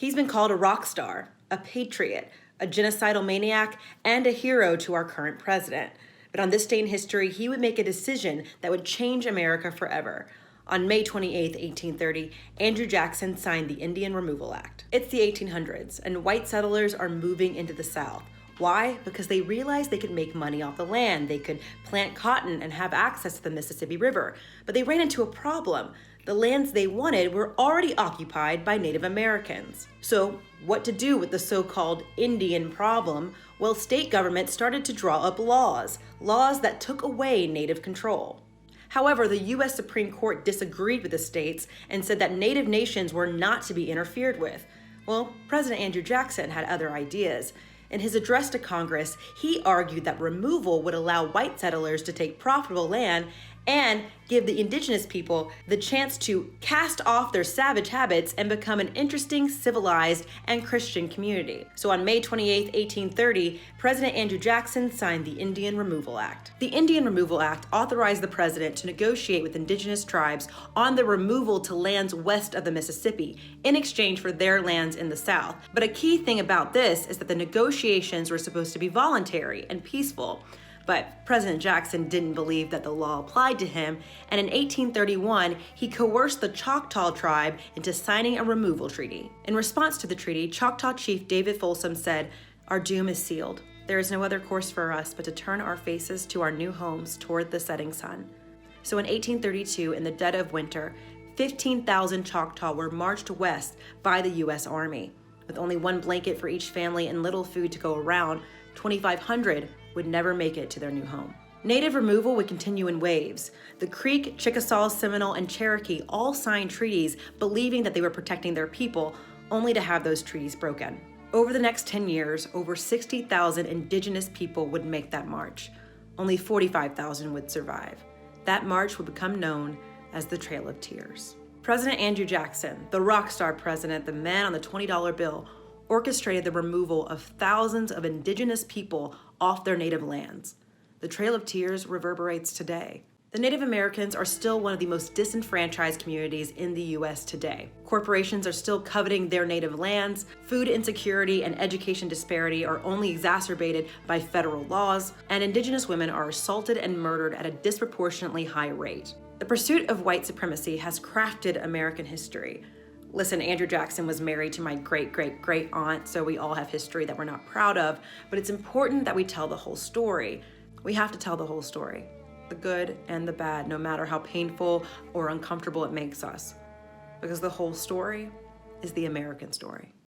He's been called a rock star, a patriot, a genocidal maniac, and a hero to our current president. But on this day in history, he would make a decision that would change America forever. On May 28, 1830, Andrew Jackson signed the Indian Removal Act. It's the 1800s, and white settlers are moving into the South. Why? Because they realized they could make money off the land. They could plant cotton and have access to the Mississippi River. But they ran into a problem. The lands they wanted were already occupied by Native Americans. So, what to do with the so-called Indian problem? Well, state governments started to draw up laws that took away Native control. However, the U.S. Supreme Court disagreed with the states and said that Native nations were not to be interfered with. Well, President Andrew Jackson had other ideas. In his address to Congress, he argued that removal would allow white settlers to take profitable land and give the indigenous people the chance to cast off their savage habits and become an interesting, civilized, and Christian community. So on May 28, 1830, President Andrew Jackson signed the Indian Removal Act. The Indian Removal Act authorized the president to negotiate with indigenous tribes on the removal to lands west of the Mississippi in exchange for their lands in the South. But a key thing about this is that the negotiations were supposed to be voluntary and peaceful. But President Jackson didn't believe that the law applied to him, and in 1831, he coerced the Choctaw tribe into signing a removal treaty. In response to the treaty, Choctaw Chief David Folsom said, "Our doom is sealed. There is no other course for us but to turn our faces to our new homes toward the setting sun." So in 1832, in the dead of winter, 15,000 Choctaw were marched west by the U.S. Army. With only one blanket for each family and little food to go around, 2,500 would never make it to their new home. Native removal would continue in waves. The Creek, Chickasaw, Seminole, and Cherokee all signed treaties believing that they were protecting their people, only to have those treaties broken. Over the next 10 years, over 60,000 indigenous people would make that march. Only 45,000 would survive. That march would become known as the Trail of Tears. President Andrew Jackson, the rock star president, the man on the $20 bill, orchestrated the removal of thousands of indigenous people off their native lands. The Trail of Tears reverberates today. The Native Americans are still one of the most disenfranchised communities in the U.S. today. Corporations are still coveting their native lands. Food insecurity and education disparity are only exacerbated by federal laws, and indigenous women are assaulted and murdered at a disproportionately high rate. The pursuit of white supremacy has crafted American history. Listen, Andrew Jackson was married to my great-great-great aunt, so we all have history that we're not proud of, but it's important that we tell the whole story. We have to tell the whole story, the good and the bad, no matter how painful or uncomfortable it makes us, because the whole story is the American story.